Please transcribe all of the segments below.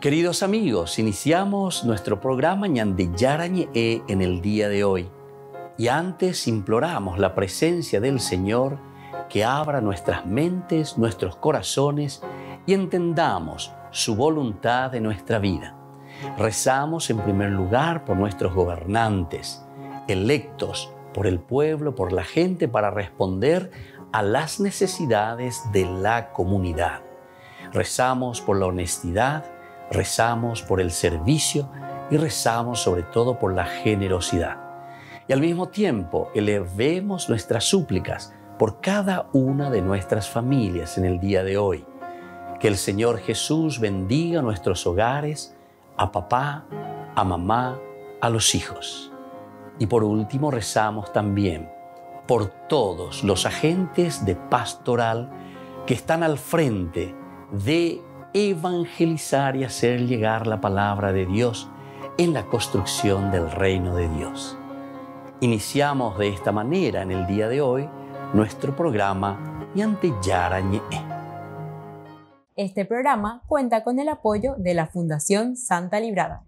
Queridos amigos, iniciamos nuestro programa Ñande Yarañe en el día de hoy. Y antes imploramos la presencia del Señor que abra nuestras mentes, nuestros corazones y entendamos su voluntad en nuestra vida. Rezamos en primer lugar por nuestros gobernantes, electos por el pueblo, por la gente, para responder a las necesidades de la comunidad. Rezamos por la honestidad, rezamos por el servicio y rezamos sobre todo por la generosidad. Y al mismo tiempo elevemos nuestras súplicas por cada una de nuestras familias en el día de hoy. Que el Señor Jesús bendiga nuestros hogares, a papá, a mamá, a los hijos. Y por último rezamos también por todos los agentes de pastoral que están al frente de evangelizar y hacer llegar la palabra de Dios en la construcción del reino de Dios. Iniciamos de esta manera en el día de hoy nuestro programa Ñande Yarañe. Este programa cuenta con el apoyo de la Fundación Santa Librada.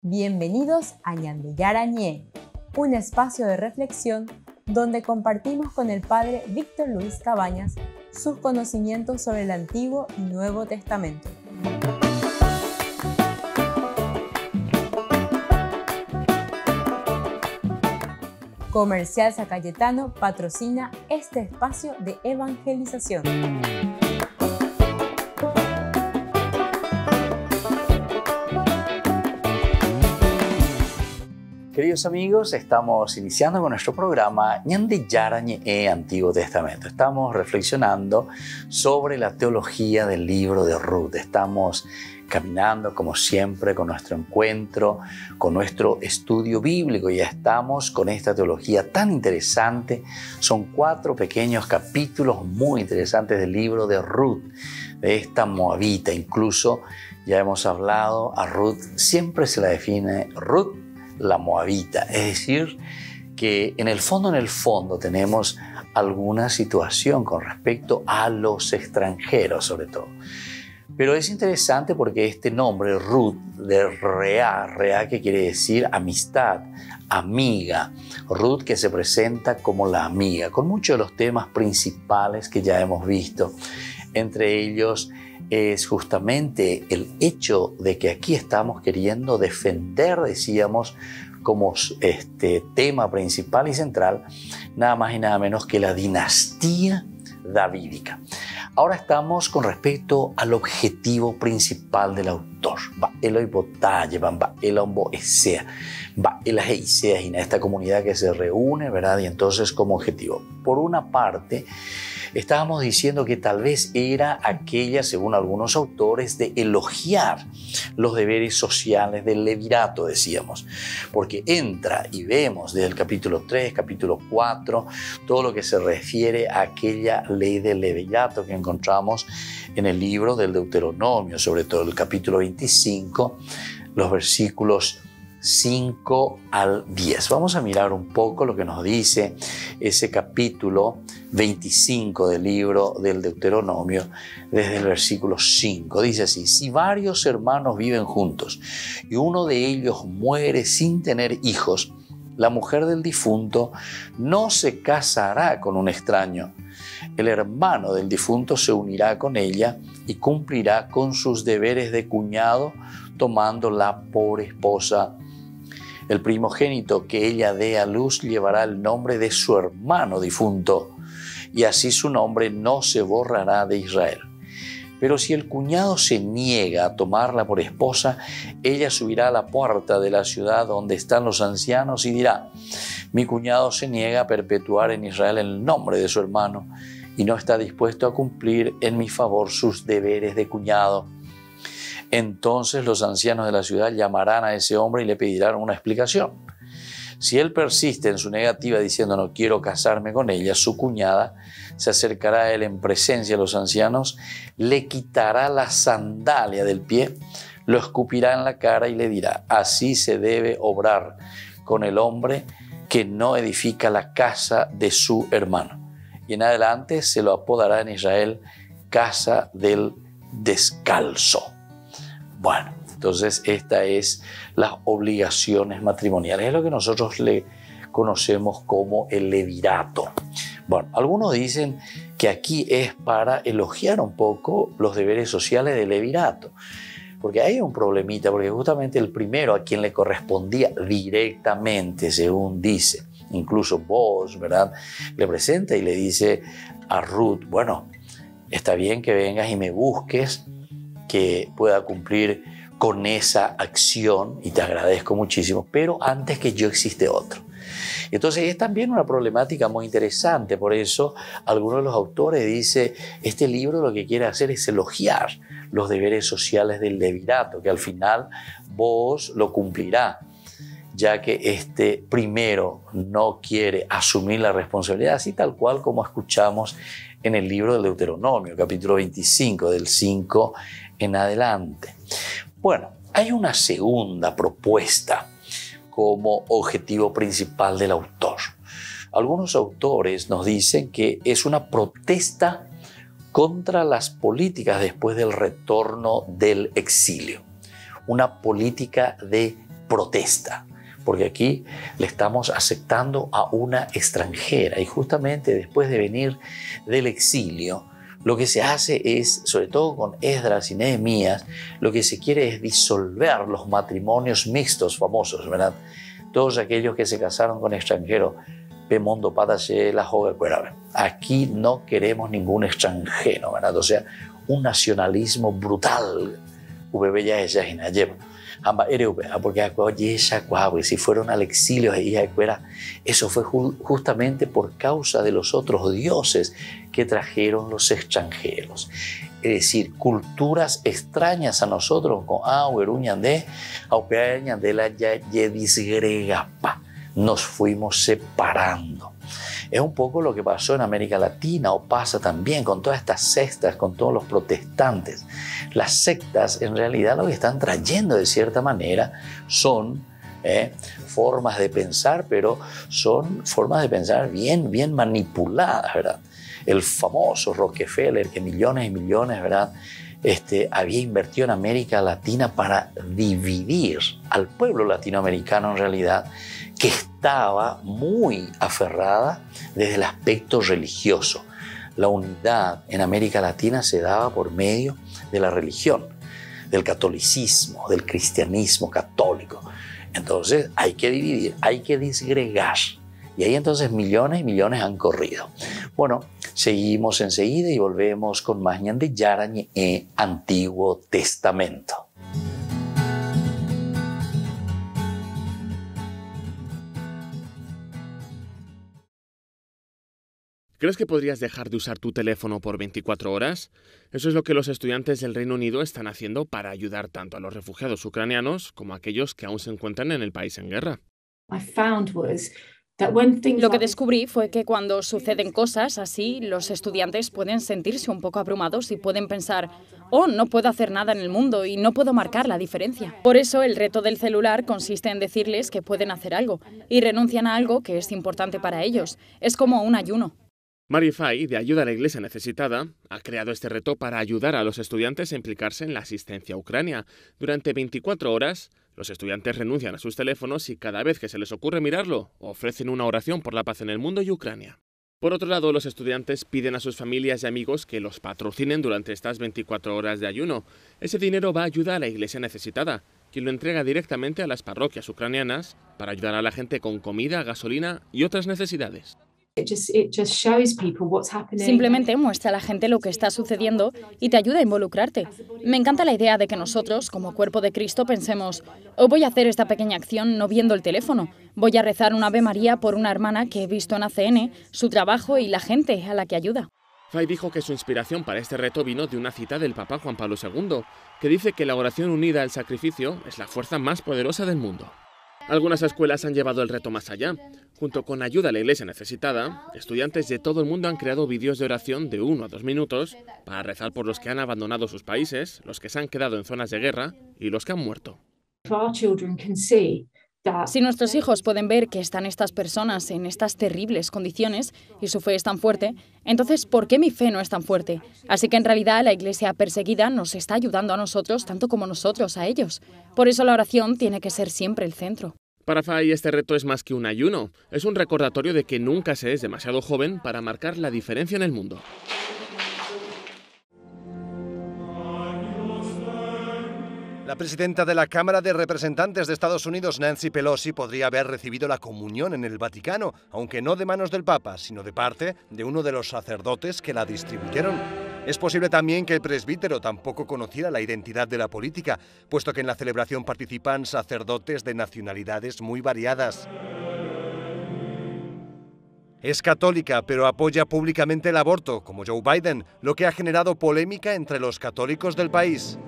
Bienvenidos a Ñande Yarañe, un espacio de reflexión donde compartimos con el Padre Víctor Luis Cabañas sus conocimientos sobre el Antiguo y Nuevo Testamento. Comercial San Cayetano patrocina este espacio de evangelización. Queridos amigos, estamos iniciando con nuestro programa Ñande Yarañe Antiguo Testamento. Estamos reflexionando sobre la teología del libro de Ruth. Estamos caminando, como siempre, con nuestro encuentro, con nuestro estudio bíblico. Ya estamos con esta teología tan interesante. Son 4 pequeños capítulos muy interesantes del libro de Ruth, de esta moabita. Incluso ya hemos hablado, a Ruth siempre se la define Ruth la moabita, es decir, que en el fondo tenemos alguna situación con respecto a los extranjeros sobre todo. Pero es interesante porque este nombre Ruth de Rea que quiere decir amistad, amiga, Ruth que se presenta como la amiga, con muchos de los temas principales que ya hemos visto. Entre ellos es justamente el hecho de que aquí estamos queriendo defender, decíamos, como tema principal y central, nada más y nada menos que la dinastía davídica. Ahora estamos con respecto al objetivo principal del autor. Esta comunidad que se reúne, ¿verdad? Y entonces como objetivo, por una parte, estábamos diciendo que tal vez era aquella, según algunos autores, de elogiar los deberes sociales del levirato, decíamos, porque entra y vemos desde el capítulo 3, capítulo 4, todo lo que se refiere a aquella ley del levirato que encontramos en el libro del Deuteronomio, sobre todo el capítulo 25, los versículos 5 al 10. Vamos a mirar un poco lo que nos dice ese capítulo 25 del libro del Deuteronomio desde el versículo 5. Dice así: si varios hermanos viven juntos y uno de ellos muere sin tener hijos, la mujer del difunto no se casará con un extraño. El hermano del difunto se unirá con ella y cumplirá con sus deberes de cuñado, tomándola por esposa. El primogénito que ella dé a luz llevará el nombre de su hermano difunto, y así su nombre no se borrará de Israel. Pero si el cuñado se niega a tomarla por esposa, ella subirá a la puerta de la ciudad donde están los ancianos y dirá: mi cuñado se niega a perpetuar en Israel el nombre de su hermano y no está dispuesto a cumplir en mi favor sus deberes de cuñado. Entonces los ancianos de la ciudad llamarán a ese hombre y le pedirán una explicación. Si él persiste en su negativa diciendo no quiero casarme con ella, su cuñada se acercará a él en presencia de los ancianos, le quitará la sandalia del pie, lo escupirá en la cara y le dirá: así se debe obrar con el hombre que no edifica la casa de su hermano. Y en adelante se lo apodará en Israel casa del descalzo. Bueno, entonces esta es las obligaciones matrimoniales, es lo que nosotros le conocemos como el levirato. Bueno, algunos dicen que aquí es para elogiar un poco los deberes sociales del levirato, porque hay un problemita, porque justamente el primero a quien le correspondía directamente, según dice, incluso Boaz, ¿verdad?, le presenta y le dice a Ruth, bueno, está bien que vengas y me busques, que pueda cumplir con esa acción y te agradezco muchísimo, pero antes que yo existe otro. Entonces es también una problemática muy interesante, por eso algunos de los autores dicen, este libro lo que quiere hacer es elogiar los deberes sociales del levirato, que al final vos lo cumplirá, ya que este primero no quiere asumir la responsabilidad, así tal cual como escuchamos en el libro del Deuteronomio, capítulo 25, del 5 en adelante. Bueno, hay una segunda propuesta como objetivo principal del autor. Algunos autores nos dicen que es una protesta contra las políticas después del retorno del exilio, una política de protesta, porque aquí le estamos aceptando a una extranjera y justamente después de venir del exilio, lo que se hace es, sobre todo con Esdras y Nehemías, lo que se quiere es disolver los matrimonios mixtos famosos, ¿verdad? Todos aquellos que se casaron con extranjeros, Pemondo, Patache, La Joga, Cuerave. Aquí no queremos ningún extranjero, ¿verdad? O sea, un nacionalismo brutal. Porque si fueron al exilio, eso fue justamente por causa de los otros dioses que trajeron los extranjeros. Es decir, culturas extrañas a nosotros, nos fuimos separando. Es un poco lo que pasó en América Latina o pasa también con todas estas sectas, con todos los protestantes. Las sectas en realidad lo que están trayendo de cierta manera son formas de pensar, pero son formas de pensar bien manipuladas, ¿verdad? El famoso Rockefeller, que millones y millones, ¿verdad?, había invertido en América Latina para dividir al pueblo latinoamericano en realidad, que estaba muy aferrada desde el aspecto religioso. La unidad en América Latina se daba por medio de la religión, del catolicismo, del cristianismo católico. Entonces hay que dividir, hay que disgregar. Y ahí entonces millones y millones han corrido. Bueno, seguimos enseguida y volvemos con más Ñande Yarañe Antiguo Testamento. ¿Crees que podrías dejar de usar tu teléfono por 24 horas? Eso es lo que los estudiantes del Reino Unido están haciendo para ayudar tanto a los refugiados ucranianos como a aquellos que aún se encuentran en el país en guerra. Lo que descubrí fue que cuando suceden cosas así, los estudiantes pueden sentirse un poco abrumados y pueden pensar, oh, no puedo hacer nada en el mundo y no puedo marcar la diferencia. Por eso el reto del celular consiste en decirles que pueden hacer algo y renuncian a algo que es importante para ellos. Es como un ayuno. Mary Fay, de Ayuda a la Iglesia Necesitada, ha creado este reto para ayudar a los estudiantes a implicarse en la asistencia a Ucrania. Durante 24 horas, los estudiantes renuncian a sus teléfonos y cada vez que se les ocurre mirarlo, ofrecen una oración por la paz en el mundo y Ucrania. Por otro lado, los estudiantes piden a sus familias y amigos que los patrocinen durante estas 24 horas de ayuno. Ese dinero va a ayudar a la Iglesia Necesitada, quien lo entrega directamente a las parroquias ucranianas para ayudar a la gente con comida, gasolina y otras necesidades. Simplemente muestra a la gente lo que está sucediendo y te ayuda a involucrarte. Me encanta la idea de que nosotros, como cuerpo de Cristo, pensemos, oh, voy a hacer esta pequeña acción no viendo el teléfono. Voy a rezar un Ave María por una hermana que he visto en ACN, su trabajo y la gente a la que ayuda. Fay dijo que su inspiración para este reto vino de una cita del Papa Juan Pablo II, que dice que la oración unida al sacrificio es la fuerza más poderosa del mundo. Algunas escuelas han llevado el reto más allá. Junto con Ayuda a la Iglesia Necesitada, estudiantes de todo el mundo han creado vídeos de oración de 1 a 2 minutos para rezar por los que han abandonado sus países, los que se han quedado en zonas de guerra y los que han muerto. Si nuestros hijos pueden ver que están estas personas en estas terribles condiciones y su fe es tan fuerte, entonces ¿por qué mi fe no es tan fuerte? Así que en realidad la Iglesia perseguida nos está ayudando a nosotros tanto como nosotros a ellos. Por eso la oración tiene que ser siempre el centro. Para Fay, este reto es más que un ayuno. Es un recordatorio de que nunca se es demasiado joven para marcar la diferencia en el mundo. La presidenta de la Cámara de Representantes de Estados Unidos, Nancy Pelosi, podría haber recibido la comunión en el Vaticano, aunque no de manos del Papa, sino de parte de uno de los sacerdotes que la distribuyeron. Es posible también que el presbítero tampoco conociera la identidad de la política, puesto que en la celebración participan sacerdotes de nacionalidades muy variadas. Es católica, pero apoya públicamente el aborto, como Joe Biden, lo que ha generado polémica entre los católicos del país.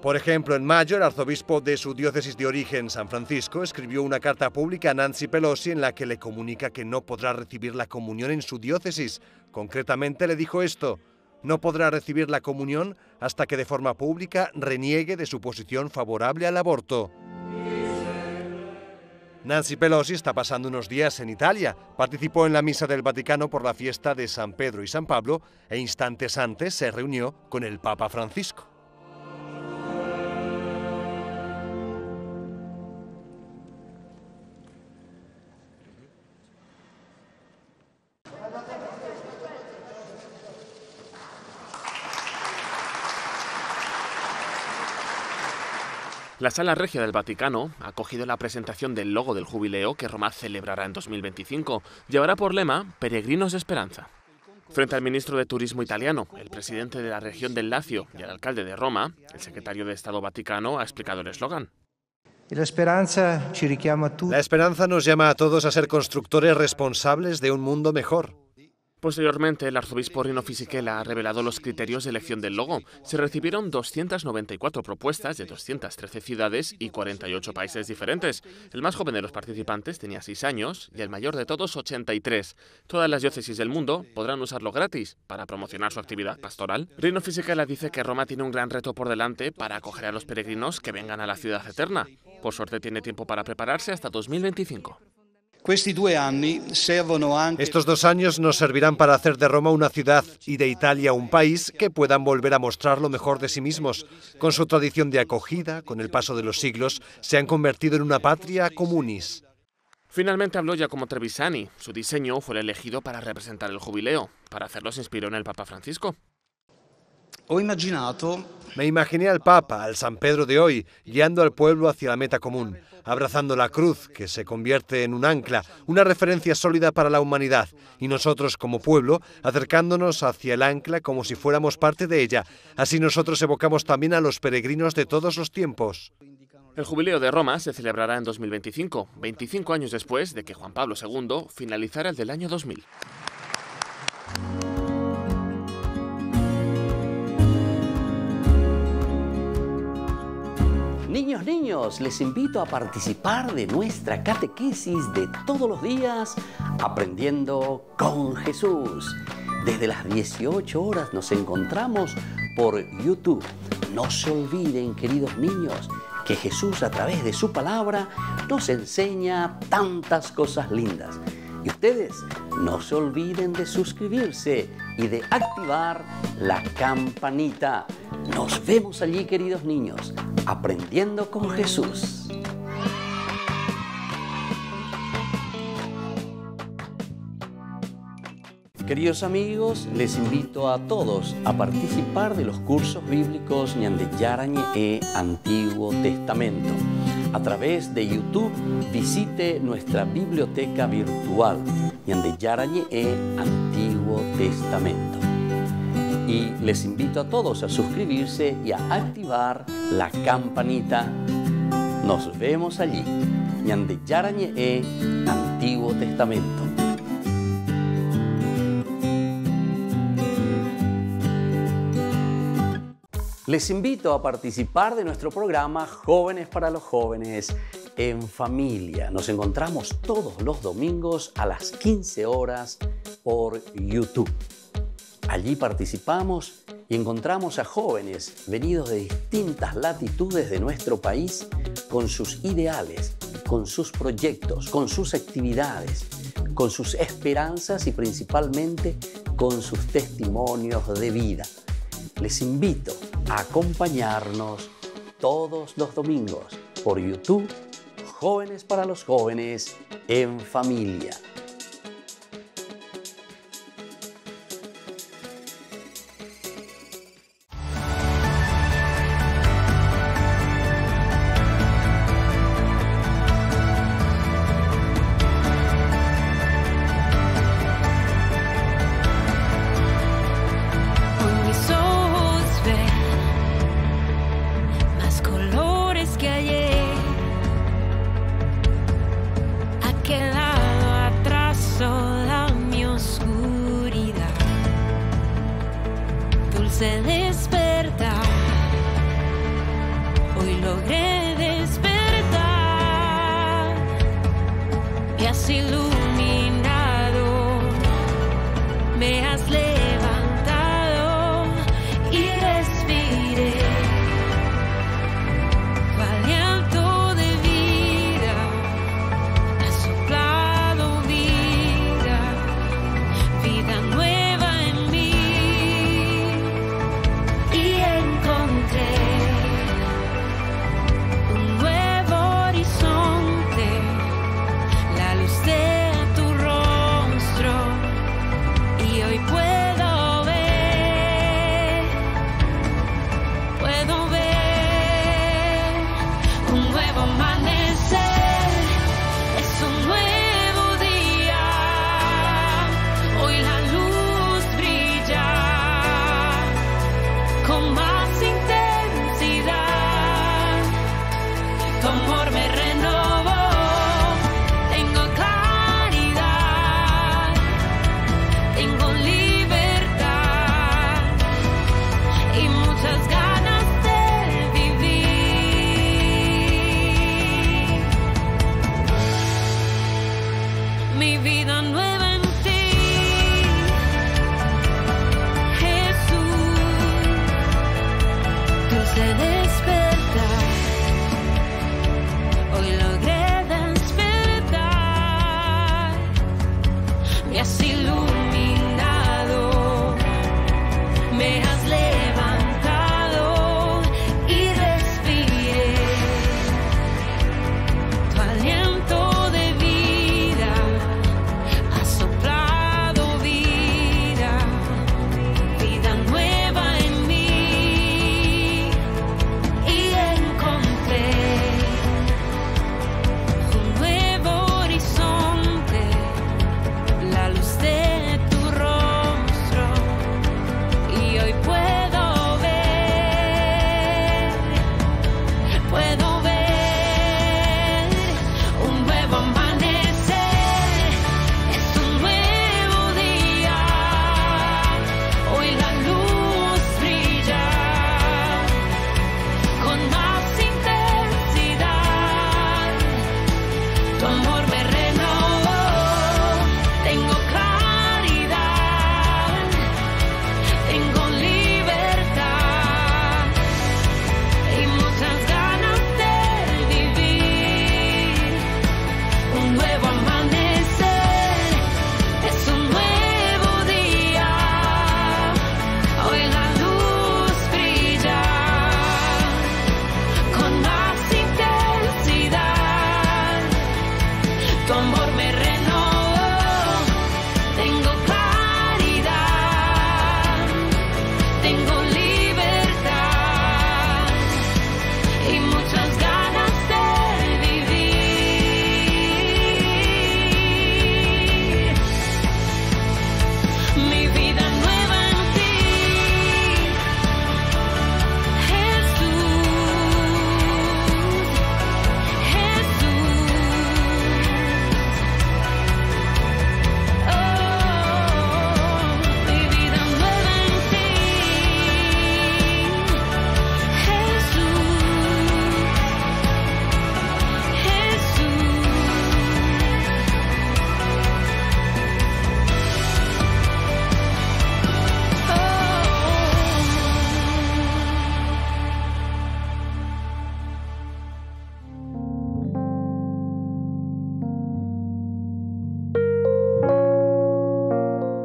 Por ejemplo, en mayo, el arzobispo de su diócesis de origen, San Francisco, escribió una carta pública a Nancy Pelosi en la que le comunica que no podrá recibir la comunión en su diócesis. Concretamente le dijo esto: no podrá recibir la comunión hasta que de forma pública reniegue de su posición favorable al aborto. Nancy Pelosi está pasando unos días en Italia. Participó en la misa del Vaticano por la fiesta de San Pedro y San Pablo e instantes antes se reunió con el Papa Francisco. La Sala Regia del Vaticano ha acogido la presentación del logo del jubileo que Roma celebrará en 2025. Llevará por lema Peregrinos de Esperanza. Frente al ministro de Turismo italiano, el presidente de la región del Lacio y el alcalde de Roma, el secretario de Estado Vaticano ha explicado el eslogan. La esperanza nos llama a todos a ser constructores responsables de un mundo mejor. Posteriormente, el arzobispo Rino Fisichella ha revelado los criterios de elección del logo. Se recibieron 294 propuestas de 213 ciudades y 48 países diferentes. El más joven de los participantes tenía 6 años y el mayor de todos 83. Todas las diócesis del mundo podrán usarlo gratis para promocionar su actividad pastoral. Rino Fisichella dice que Roma tiene un gran reto por delante para acoger a los peregrinos que vengan a la ciudad eterna. Por suerte tiene tiempo para prepararse hasta 2025. Estos 2 años nos servirán para hacer de Roma una ciudad y de Italia un país que puedan volver a mostrar lo mejor de sí mismos. Con su tradición de acogida, con el paso de los siglos, se han convertido en una patria communis. Finalmente habló Giacomo Trevisani. Su diseño fue el elegido para representar el jubileo. Para hacerlo se inspiró en el Papa Francisco. Me imaginé al Papa, al San Pedro de hoy, guiando al pueblo hacia la meta común, abrazando la cruz, que se convierte en un ancla, una referencia sólida para la humanidad, y nosotros como pueblo acercándonos hacia el ancla como si fuéramos parte de ella. Así nosotros evocamos también a los peregrinos de todos los tiempos. El jubileo de Roma se celebrará en 2025, 25 años después de que Juan Pablo II finalizara el del año 2000. Niños, les invito a participar de nuestra catequesis de todos los días, Aprendiendo con Jesús. Desde las 18 horas nos encontramos por YouTube. No se olviden, queridos niños, que Jesús a través de su palabra nos enseña tantas cosas lindas. Y ustedes no se olviden de suscribirse y de activar la campanita. Nos vemos allí, queridos niños, Aprendiendo con Jesús. Queridos amigos, les invito a todos a participar de los cursos bíblicos Ñande Yarañe Antiguo Testamento. A través de YouTube visite nuestra biblioteca virtual Ñande Yarañe Antiguo Testamento. Y les invito a todos a suscribirse y a activar la campanita. Nos vemos allí. Ñande Yarañe Antiguo Testamento. Les invito a participar de nuestro programa Jóvenes para los Jóvenes en Familia. Nos encontramos todos los domingos a las 15 horas por YouTube. Allí participamos y encontramos a jóvenes venidos de distintas latitudes de nuestro país con sus ideales, con sus proyectos, con sus actividades, con sus esperanzas y principalmente con sus testimonios de vida. Les invito a acompañarnos todos los domingos por YouTube, Jóvenes para los Jóvenes en Familia. Se desperta, hoy logré despertar, me has iluminado, me has levantado y respiré tu aliento de vida, has soplado vida, vida nueva en mí. Un nuevo horizonte, la luz de tu rostro, y hoy puedo ver un nuevo amanecer, es un nuevo día, hoy la luz brilla con más intensidad, tu amor me renovó, tengo claridad, tengo libertad y muchas ganas de vivir mi vida nueva en ti, Jesús. Dulce despertar, hoy logré despertar, me has iluminado, me has levantado y respiré tu aliento de vida, has soplado vida, vida nueva en mí. Y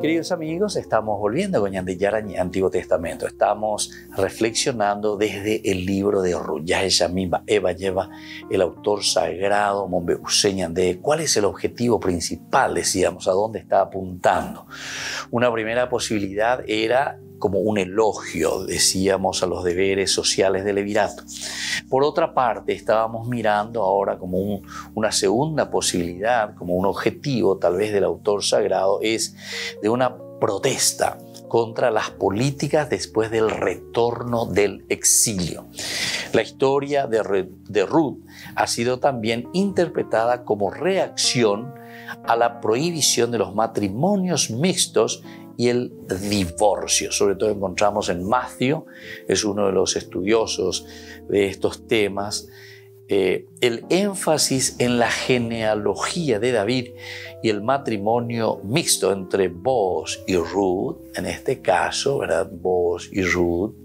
Queridos amigos, estamos volviendo con Ñandeyara Antiguo Testamento. Estamos reflexionando desde el libro de Ruth. Ya ella misma, Eva lleva el autor sagrado, de cuál es el objetivo principal, decíamos, a dónde está apuntando. Una primera posibilidad era como un elogio, decíamos, a los deberes sociales del levirato. Por otra parte, estábamos mirando ahora como una segunda posibilidad, como un objetivo tal vez del autor sagrado, es de una protesta contra las políticas después del retorno del exilio. La historia de Ruth ha sido también interpretada como reacción a la prohibición de los matrimonios mixtos y el divorcio. Sobre todo encontramos en Matthew, es uno de los estudiosos de estos temas, el énfasis en la genealogía de David y el matrimonio mixto entre Boaz y Ruth, en este caso, ¿verdad? Boaz y Ruth,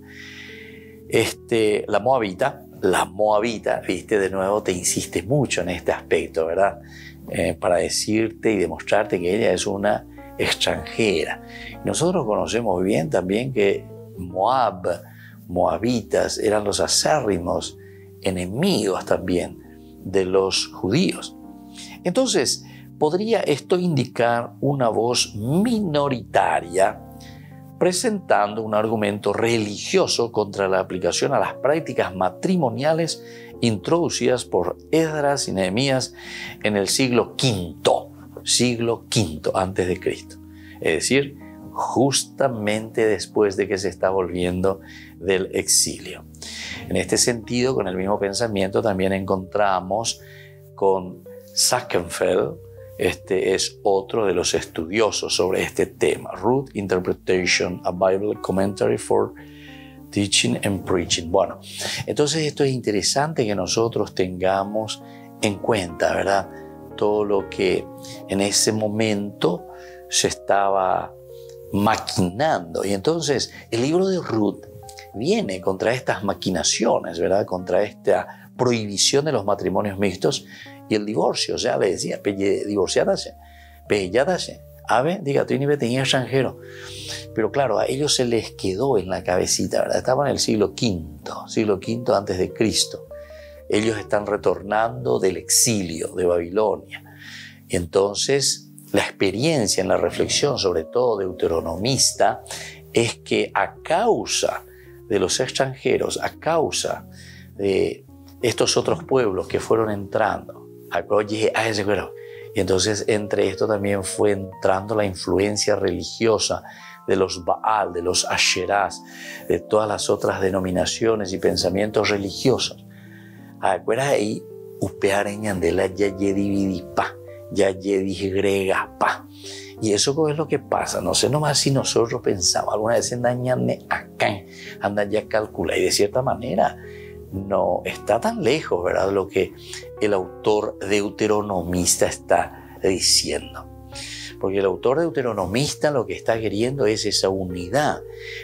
la moabita, viste, de nuevo te insiste mucho en este aspecto, ¿verdad? Para decirte y demostrarte que ella es una extranjera. Nosotros conocemos bien también que moabitas eran los acérrimos enemigos también de los judíos. Entonces, ¿podría esto indicar una voz minoritaria presentando un argumento religioso contra la aplicación a las prácticas matrimoniales introducidas por Esdras y Nehemías en el siglo V antes de Cristo? Es decir, justamente después de que se está volviendo del exilio. En este sentido, con el mismo pensamiento, también encontramos con Sackenfeld, es otro de los estudiosos sobre este tema. Ruth Interpretation, a Bible Commentary for Teaching and Preaching. Bueno, entonces esto es interesante que nosotros tengamos en cuenta, ¿verdad? Todo lo que en ese momento se estaba maquinando. Y entonces el libro de Ruth viene contra estas maquinaciones, ¿verdad? Contra esta prohibición de los matrimonios mixtos y el divorcio. O sea, le decía, divorciárase, pelládase. A ver, diga, tú ni tenía extranjero. Pero claro, a ellos se les quedó en la cabecita, ¿verdad? Estaban en el siglo V antes de Cristo. Ellos están retornando del exilio de Babilonia. Y entonces la experiencia en la reflexión, sobre todo deuteronomista, es que a causa de los extranjeros, a causa de estos otros pueblos que fueron entrando, y entonces entre esto también fue entrando la influencia religiosa de los Baal, de los Asherás, de todas las otras denominaciones y pensamientos religiosos. Ahí upeareñan de la yedividipa, yedigrega. Y eso es lo que pasa. No sé nomás si nosotros pensamos alguna vez en dañarme acá, anda ya calcula, y de cierta manera no está tan lejos, ¿verdad?, lo que el autor deuteronomista está diciendo. Porque el autor deuteronomista lo que está queriendo es esa unidad.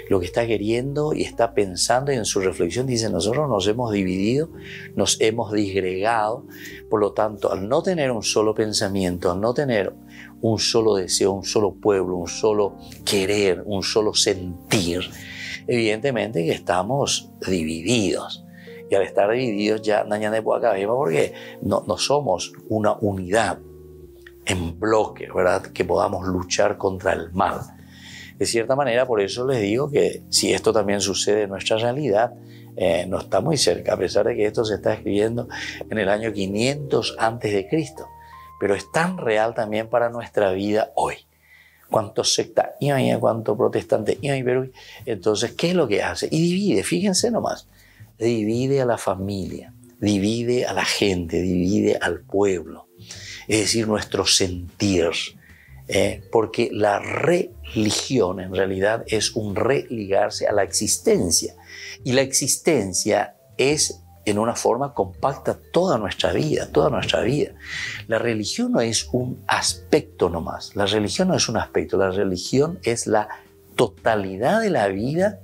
Lo que está queriendo y está pensando, y en su reflexión dice, nosotros nos hemos dividido, nos hemos disgregado. Por lo tanto, al no tener un solo pensamiento, al no tener un solo deseo, un solo pueblo, un solo querer, un solo sentir, evidentemente que estamos divididos. Y al estar divididos ya no porque no somos una unidad en bloque, ¿verdad?, que podamos luchar contra el mal. De cierta manera, por eso les digo que si esto también sucede en nuestra realidad, no está muy cerca, a pesar de que esto se está escribiendo en el año 500 antes de Cristo. Pero es tan real también para nuestra vida hoy. Cuántos sectas, cuántos protestantes, entonces, ¿qué es lo que hace? Y divide, fíjense nomás, divide a la familia, divide a la gente, divide al pueblo. Es decir, nuestro sentir, porque la religión en realidad es un religarse a la existencia. Y la existencia es en una forma compacta toda nuestra vida, toda nuestra vida. La religión no es un aspecto nomás, la religión no es un aspecto, la religión es la totalidad de la vida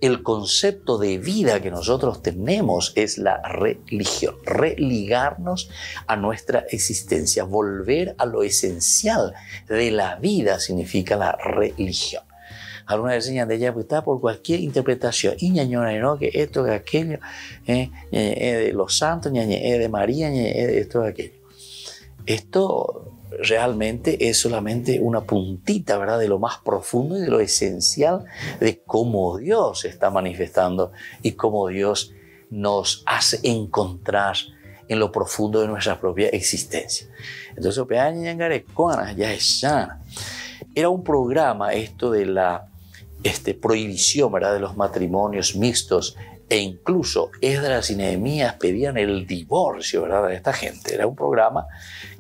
el concepto de vida que nosotros tenemos es la religión, religarnos a nuestra existencia, volver a lo esencial de la vida significa la religión. Algunas veces de ella está por cualquier interpretación, y ñañona, ¿no? Que esto, que aquello, de los santos, de María, de esto, de aquello. Esto realmente es solamente una puntita, ¿verdad?, de lo más profundo y de lo esencial de cómo Dios se está manifestando y cómo Dios nos hace encontrar en lo profundo de nuestra propia existencia. Entonces, era un programa esto de la prohibición, ¿verdad?, de los matrimonios mixtos, e incluso Esdras y Nehemías pedían el divorcio, ¿verdad?, de esta gente. Era un programa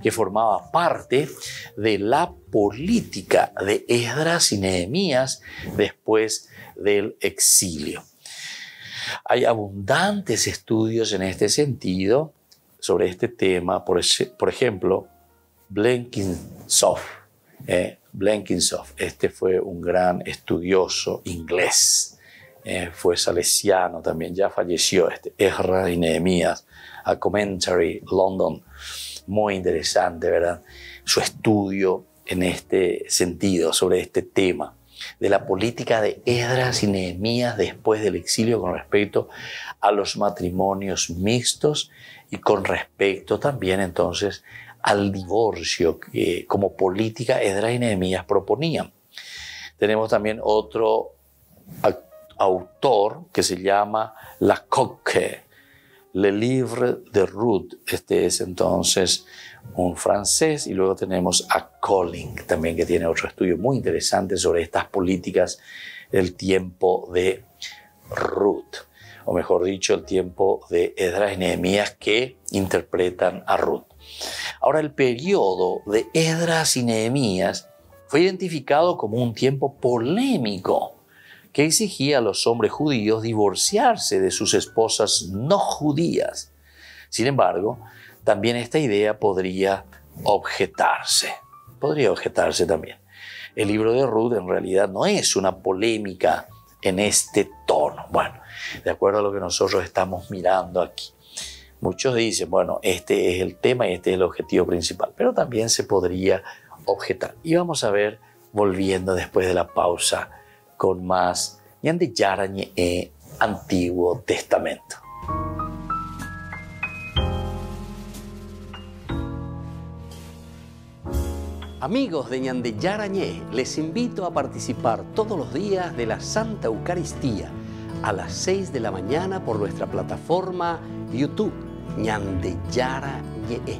que formaba parte de la política de Esdras y Nehemías después del exilio. Hay abundantes estudios en este sentido sobre este tema. Por ejemplo, Blenkinsopp. Este fue un gran estudioso inglés. Fue salesiano también, ya falleció, Esdras y Nehemías, A Commentary, London. Muy interesante, ¿verdad?, su estudio en este sentido, sobre este tema de la política de Esdras y Nehemías después del exilio con respecto a los matrimonios mixtos y con respecto también entonces al divorcio que como política Esdras y Nehemías proponían. Tenemos también otro autor que se llama Lacocque, Le Livre de Ruth. Este es entonces un francés, y luego tenemos a Colling también, que tiene otro estudio muy interesante sobre estas políticas del tiempo de Ruth, o mejor dicho, el tiempo de Esdras y Nehemías que interpretan a Ruth. Ahora, el periodo de Esdras y Nehemías fue identificado como un tiempo polémico que exigía a los hombres judíos divorciarse de sus esposas no judías. Sin embargo, también esta idea podría objetarse también. El libro de Ruth en realidad no es una polémica en este tono. Bueno, de acuerdo a lo que nosotros estamos mirando aquí. Muchos dicen, bueno, este es el tema y este es el objetivo principal, pero también se podría objetar. Y vamos a ver, volviendo después de la pausa, con más Ñande Yarañe Antiguo Testamento. Amigos de Ñande Yarañé, les invito a participar todos los días de la Santa Eucaristía a las 6 de la mañana por nuestra plataforma YouTube, Ñande Yarañé.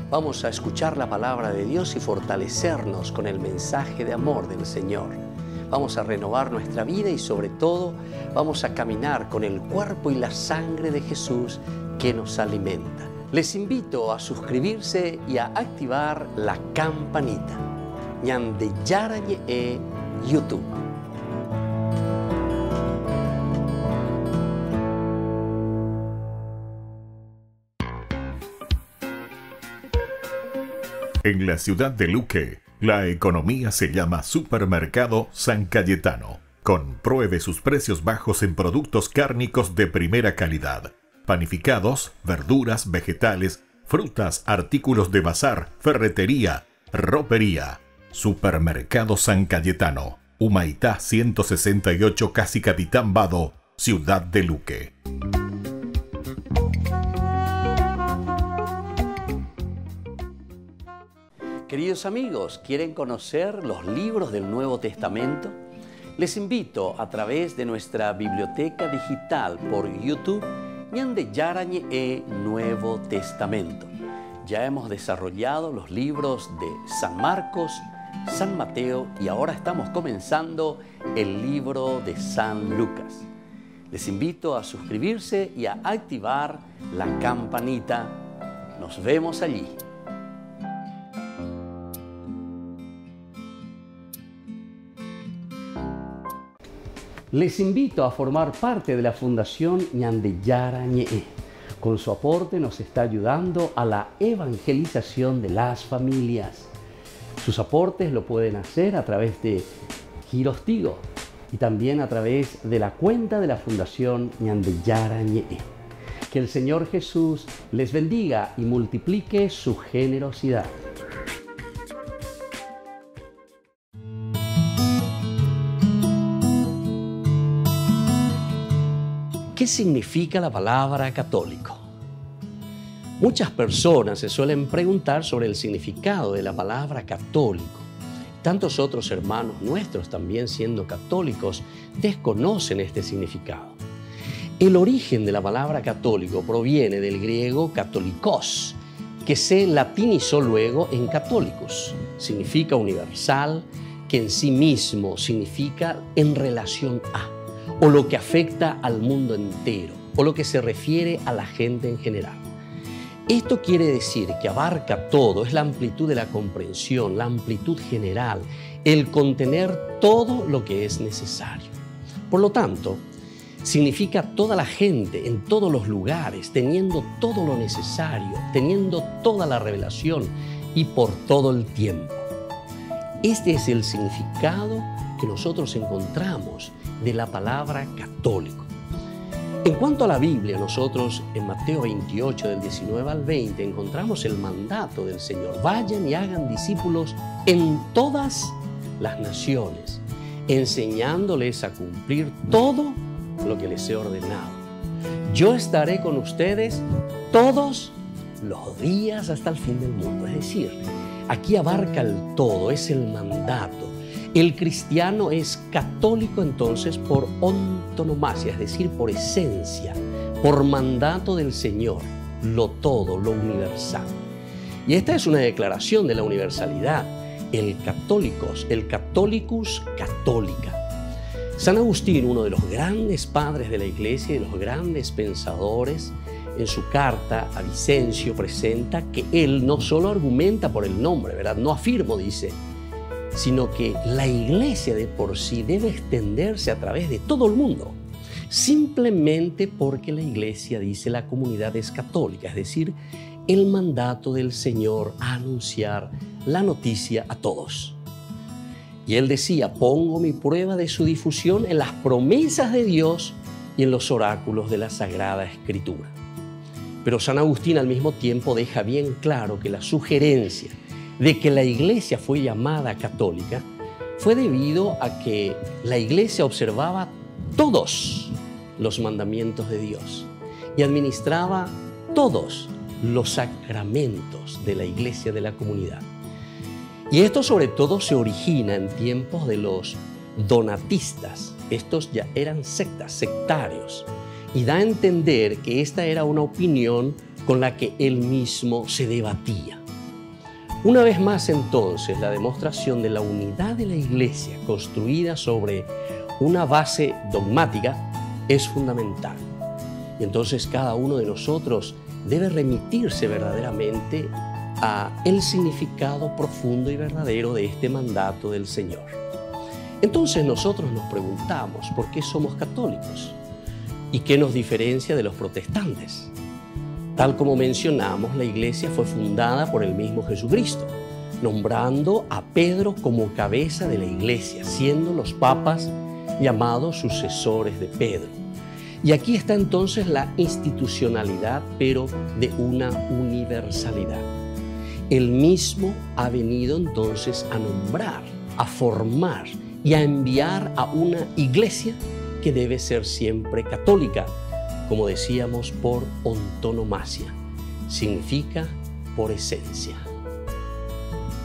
Vamos a escuchar la palabra de Dios y fortalecernos con el mensaje de amor del Señor. Vamos a renovar nuestra vida y sobre todo vamos a caminar con el cuerpo y la sangre de Jesús que nos alimenta. Les invito a suscribirse y a activar la campanita. Ñande Yarañé YouTube. En la ciudad de Luque, la economía se llama Supermercado San Cayetano. Compruebe sus precios bajos en productos cárnicos de primera calidad. Panificados, verduras, vegetales, frutas, artículos de bazar, ferretería, ropería. Supermercado San Cayetano, Humaitá 168, Casi Capitán Vado, ciudad de Luque. Queridos amigos, ¿quieren conocer los libros del Nuevo Testamento? Les invito a través de nuestra biblioteca digital por YouTube, Ñande Yarañé Nuevo Testamento. Ya hemos desarrollado los libros de San Marcos, San Mateo y ahora estamos comenzando el libro de San Lucas. Les invito a suscribirse y a activar la campanita. Nos vemos allí. Les invito a formar parte de la Fundación Ñande Yarañé. Con su aporte nos está ayudando a la evangelización de las familias. Sus aportes lo pueden hacer a través de Giros Tigo, y también a través de la cuenta de la Fundación Ñande Yara Ñe. Que el Señor Jesús les bendiga y multiplique su generosidad. ¿Qué significa la palabra católico? Muchas personas se suelen preguntar sobre el significado de la palabra católico. Tantos otros hermanos nuestros, también siendo católicos, desconocen este significado. El origen de la palabra católico proviene del griego katolikos, que se latinizó luego en católicos. Significa universal, que en sí mismo significa en relación a, o lo que afecta al mundo entero, o lo que se refiere a la gente en general. Esto quiere decir que abarca todo, es la amplitud de la comprensión, la amplitud general, el contener todo lo que es necesario. Por lo tanto, significa toda la gente, en todos los lugares, teniendo todo lo necesario, teniendo toda la revelación y por todo el tiempo. Este es el significado que nosotros encontramos de la palabra católico. En cuanto a la Biblia, nosotros en Mateo 28, del 19 al 20, encontramos el mandato del Señor. Vayan y hagan discípulos en todas las naciones, enseñándoles a cumplir todo lo que les he ordenado. Yo estaré con ustedes todos los días hasta el fin del mundo. Es decir, aquí abarca el todo, es el mandato. El cristiano es católico entonces por antonomasia, es decir, por esencia, por mandato del Señor, lo todo, lo universal. Y esta es una declaración de la universalidad, el Catholicus católica. San Agustín, uno de los grandes padres de la Iglesia y de los grandes pensadores, en su carta a Vicencio presenta que él no solo argumenta por el nombre, ¿verdad? No afirmo, dice, sino que la Iglesia de por sí debe extenderse a través de todo el mundo, simplemente porque la Iglesia, dice, la comunidad es católica, es decir, el mandato del Señor a anunciar la noticia a todos. Y él decía, pongo mi prueba de su difusión en las promesas de Dios y en los oráculos de la Sagrada Escritura. Pero San Agustín al mismo tiempo deja bien claro que la sugerencia de que la Iglesia fue llamada católica fue debido a que la Iglesia observaba todos los mandamientos de Dios y administraba todos los sacramentos de la Iglesia de la comunidad. Y esto sobre todo se origina en tiempos de los donatistas. Estos ya eran sectas, sectarios, y da a entender que esta era una opinión con la que él mismo se debatía. Una vez más entonces, la demostración de la unidad de la Iglesia construida sobre una base dogmática es fundamental. Y entonces cada uno de nosotros debe remitirse verdaderamente a el significado profundo y verdadero de este mandato del Señor. Entonces nosotros nos preguntamos por qué somos católicos y qué nos diferencia de los protestantes. Tal como mencionamos, la Iglesia fue fundada por el mismo Jesucristo, nombrando a Pedro como cabeza de la Iglesia, siendo los papas llamados sucesores de Pedro. Y aquí está entonces la institucionalidad, pero de una universalidad. Él mismo ha venido entonces a nombrar, a formar y a enviar a una Iglesia que debe ser siempre católica, como decíamos, por antonomasia, significa por esencia.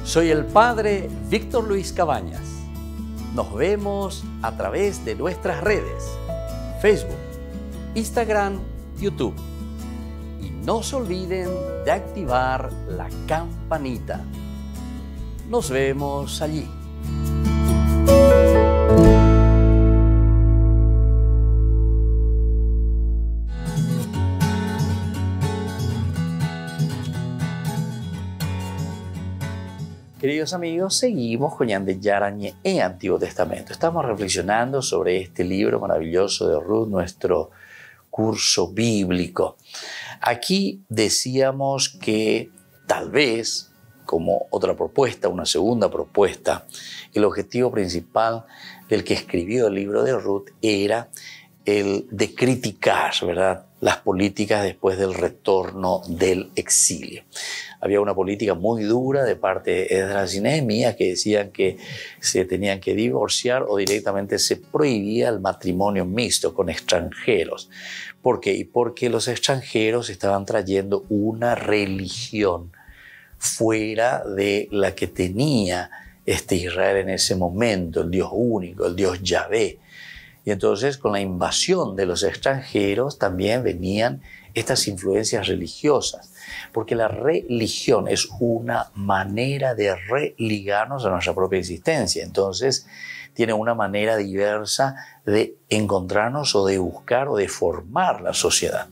Soy el Padre Víctor Luis Cabañas. Nos vemos a través de nuestras redes, Facebook, Instagram, YouTube. Y no se olviden de activar la campanita. Nos vemos allí. Queridos amigos, seguimos con Ñande Yara Ñe en Antiguo Testamento. Estamos reflexionando sobre este libro maravilloso de Ruth, nuestro curso bíblico. Aquí decíamos que tal vez como otra propuesta, una segunda propuesta, el objetivo principal del que escribió el libro de Ruth era el de criticar, ¿verdad?, las políticas después del retorno del exilio. Había una política muy dura de parte de Esdras y Nehemías que decían que se tenían que divorciar o directamente se prohibía el matrimonio mixto con extranjeros. ¿Por qué? Y porque los extranjeros estaban trayendo una religión fuera de la que tenía Israel en ese momento, el Dios único, el Dios Yahvé. Y entonces con la invasión de los extranjeros también venían estas influencias religiosas, porque la religión es una manera de religarnos a nuestra propia existencia. Entonces tiene una manera diversa de encontrarnos o de buscar o de formar la sociedad.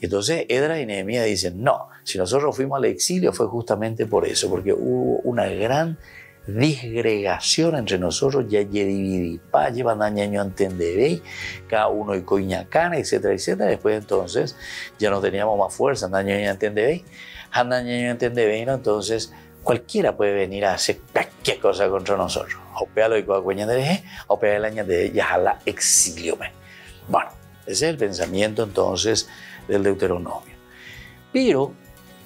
Entonces Esdras y Nehemías dicen, no, si nosotros fuimos al exilio fue justamente por eso, porque hubo una gran disgregación entre nosotros, ya dividipa, llevan año entendebé, cada uno y coñacana, etcétera, etcétera. Después entonces ya no teníamos más fuerza, año entendebé, entonces cualquiera puede venir a hacer cualquier cosa contra nosotros. O pealo y coacueñandereje, o pealo el año de ya la exilio. Bueno, ese es el pensamiento entonces del Deuteronomio. Pero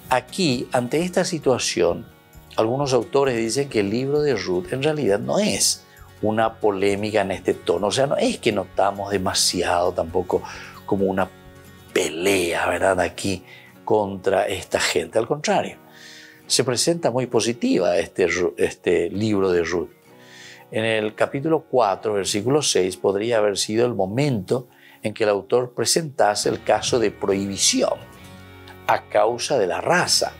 aquí, ante esta situación, algunos autores dicen que el libro de Ruth en realidad no es una polémica en este tono. O sea, no es que notamos demasiado tampoco como una pelea, ¿verdad?, aquí contra esta gente. Al contrario, se presenta muy positiva este libro de Ruth. En el capítulo 4, versículo 6, podría haber sido el momento en que el autor presentase el caso de prohibición a causa de la raza,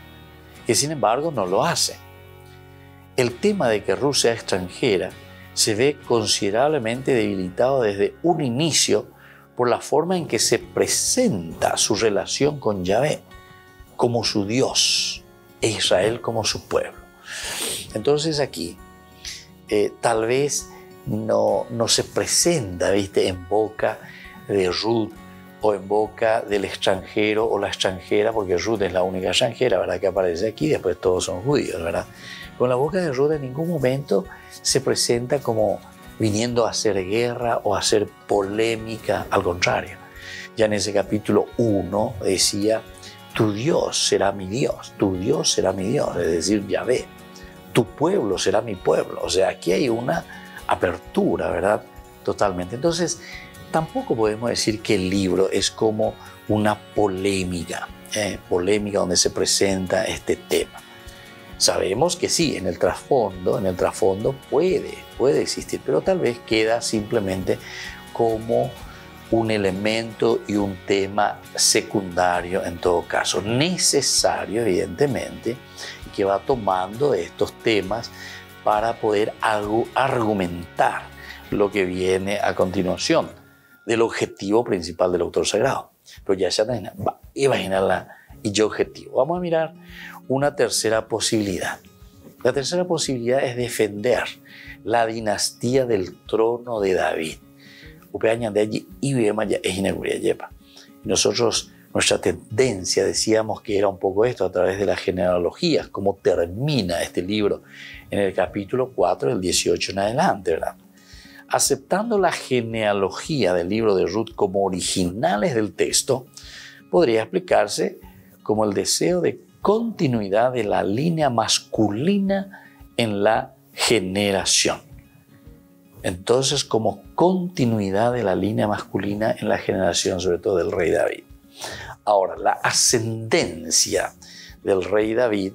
que sin embargo no lo hace. El tema de que Ruth sea extranjera se ve considerablemente debilitado desde un inicio por la forma en que se presenta su relación con Yahvé como su Dios e Israel como su pueblo. Entonces aquí tal vez no se presenta, ¿viste?, en boca de Ruth o en boca del extranjero o la extranjera, porque Ruth es la única extranjera, ¿verdad?, que aparece aquí, después todos son judíos, ¿verdad? Con la boca de Ruth en ningún momento se presenta como viniendo a hacer guerra o a hacer polémica, al contrario. Ya en ese capítulo 1 decía, tu Dios será mi Dios, tu Dios será mi Dios, es decir, Yahvé, tu pueblo será mi pueblo. O sea, aquí hay una apertura, ¿verdad?, totalmente. Entonces, tampoco podemos decir que el libro es como una polémica donde se presenta este tema. Sabemos que sí, en el trasfondo puede existir, pero tal vez queda simplemente como un elemento y un tema secundario en todo caso, necesario evidentemente, y que va tomando estos temas para poder argumentar lo que viene a continuación del objetivo principal del autor sagrado. Pero ya se imaginarla y yo objetivo. Vamos a mirar una tercera posibilidad. La tercera posibilidad es defender la dinastía del trono de David. Nosotros, nuestra tendencia, decíamos que era un poco esto a través de las genealogías, cómo termina este libro en el capítulo 4, del 18 en adelante, ¿verdad? Aceptando la genealogía del libro de Ruth como originales del texto, podría explicarse como el deseo de continuidad de la línea masculina en la generación. Entonces, como continuidad de la línea masculina en la generación, sobre todo del rey David. Ahora, la ascendencia del rey David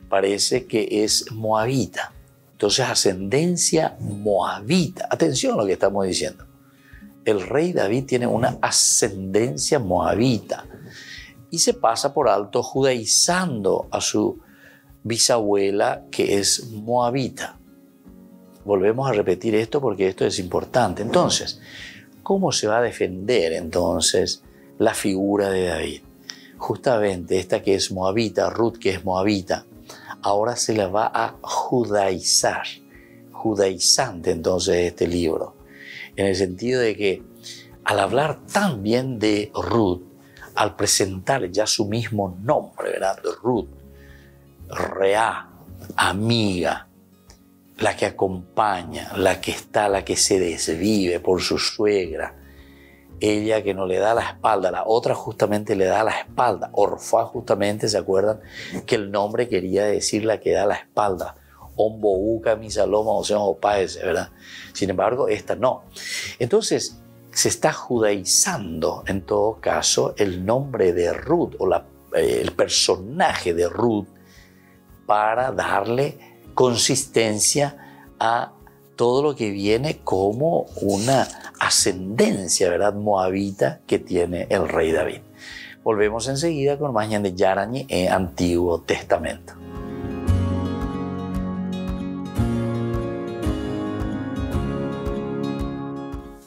parece que es moabita. Entonces, ascendencia moabita. Atención a lo que estamos diciendo. El rey David tiene una ascendencia moabita y se pasa por alto judaizando a su bisabuela, que es moabita. Volvemos a repetir esto porque esto es importante. Entonces, ¿cómo se va a defender entonces la figura de David? Justamente esta que es moabita, Ruth que es moabita, ahora se la va a judaizar. Judaizante entonces este libro. En el sentido de que al hablar tan bien de Ruth, al presentar ya su mismo nombre, ¿verdad? Ruth, Reá, amiga, la que acompaña, la que está, la que se desvive por su suegra, ella que no le da la espalda, la otra justamente le da la espalda. Orfá justamente, ¿se acuerdan? Que el nombre quería decir la que da la espalda. Ombouca, Misaloma, o sea, Opaese, ¿verdad? Sin embargo, esta no. Entonces, se está judaizando, en todo caso, el nombre de Ruth, o el personaje de Ruth, para darle consistencia a todo lo que viene como una ascendencia, ¿verdad?, moabita que tiene el rey David. Volvemos enseguida con más Ñande Yarañe en Antiguo Testamento.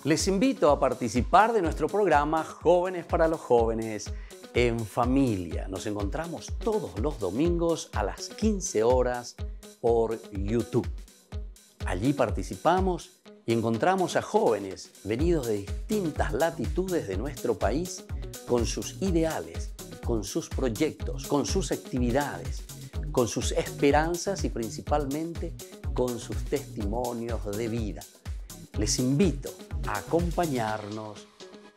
Les invito a participar de nuestro programa Jóvenes para los Jóvenes en Familia. Nos encontramos todos los domingos a las 15 horas por YouTube. Allí participamos y encontramos a jóvenes venidos de distintas latitudes de nuestro país con sus ideales, con sus proyectos, con sus actividades, con sus esperanzas y principalmente con sus testimonios de vida. Les invito a acompañarnos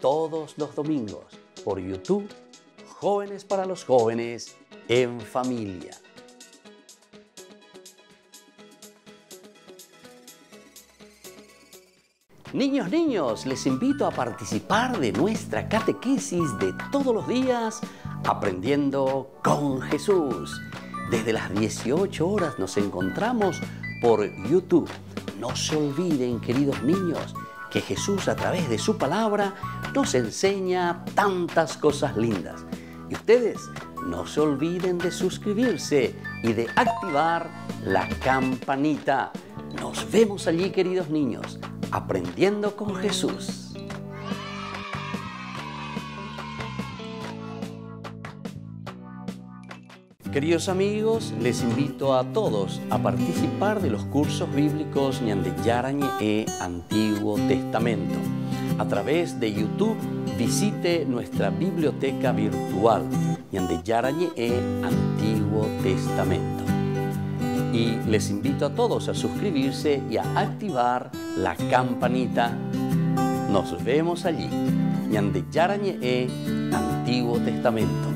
todos los domingos por YouTube, Jóvenes para los Jóvenes en Familia. Niños, les invito a participar de nuestra catequesis de todos los días, Aprendiendo con Jesús. Desde las 18 horas nos encontramos por YouTube. No se olviden, queridos niños, que Jesús a través de su palabra nos enseña tantas cosas lindas. Y ustedes no se olviden de suscribirse y de activar la campanita. Nos vemos allí, queridos niños, Aprendiendo con Jesús. Queridos amigos, les invito a todos a participar de los cursos bíblicos Ñande Yarañe e Antiguo Testamento. A través de YouTube, visite nuestra biblioteca virtual Ñande Yarañe e Antiguo Testamento. Y les invito a todos a suscribirse y a activar la campanita. Nos vemos allí. Ñande Yarañe e Antiguo Testamento.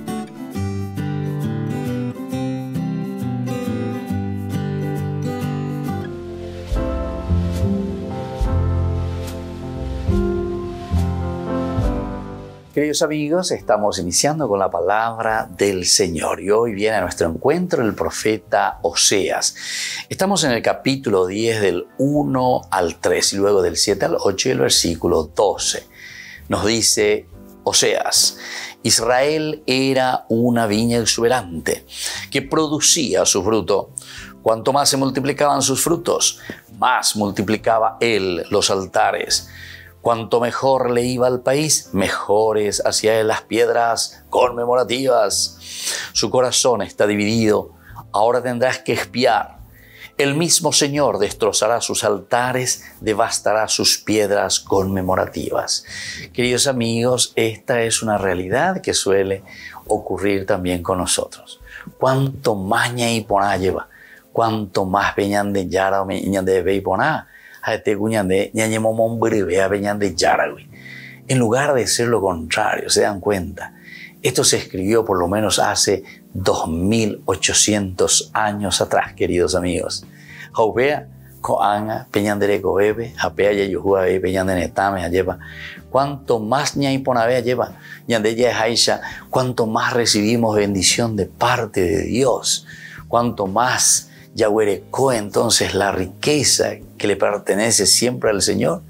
Queridos amigos, estamos iniciando con la palabra del Señor y hoy viene a nuestro encuentro el profeta Oseas. Estamos en el capítulo 10 del 1 al 3 y luego del 7 al 8 y el versículo 12. Nos dice Oseas: Israel era una viña exuberante que producía su fruto. Cuanto más se multiplicaban sus frutos, más multiplicaba él los altares. Cuanto mejor le iba al país, mejores hacía él las piedras conmemorativas. Su corazón está dividido, ahora tendrás que expiar. El mismo Señor destrozará sus altares, devastará sus piedras conmemorativas. Queridos amigos, esta es una realidad que suele ocurrir también con nosotros. Cuanto más ñaiponá lleva, cuanto más Ñande Yara o Ñande Beiponá, en lugar de ser lo contrario, se dan cuenta. Esto se escribió por lo menos hace 2800 años atrás, queridos amigos. Cuanto más ñaiponabea lleva, cuanto más recibimos bendición de parte de Dios, cuanto más Yahuerecó entonces la riqueza que le pertenece siempre al Señor.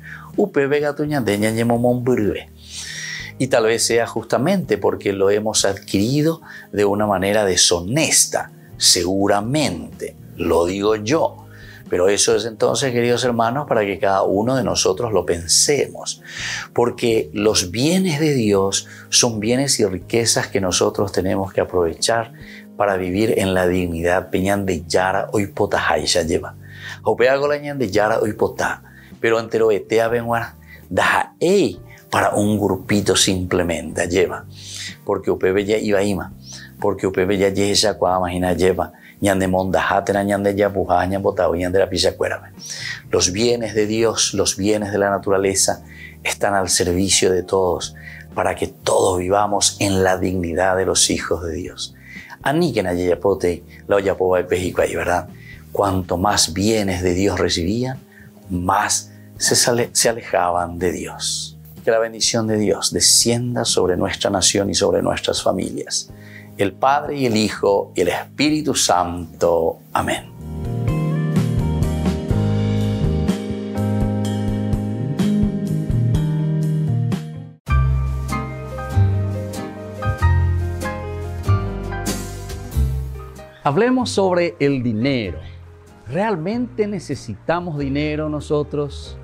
Y tal vez sea justamente porque lo hemos adquirido de una manera deshonesta, seguramente, lo digo yo. Pero eso es entonces, queridos hermanos, para que cada uno de nosotros lo pensemos. Porque los bienes de Dios son bienes y riquezas que nosotros tenemos que aprovechar para vivir en la dignidad. Ñande Yara hoy pota haisha lleva. Hopeago la Ñande Yara hoy pota. Pero entero etea venguar da ei para un grupito simplemente lleva. Porque upebe ya iba ima. Porque upebe ya yesha cuá imagina lleva. Ñande mondajatera, ñande yapuja, ñambotao, ñande la pichacuérame. Los bienes de Dios, los bienes de la naturaleza están al servicio de todos para que todos vivamos en la dignidad de los hijos de Dios. Aniquen a Yayapote, la Oyapoba y Pejico ahí, ¿verdad? Cuanto más bienes de Dios recibían, más se alejaban de Dios. Que la bendición de Dios descienda sobre nuestra nación y sobre nuestras familias. El Padre y el Hijo y el Espíritu Santo. Amén. Hablemos sobre el dinero. ¿Realmente necesitamos dinero nosotros?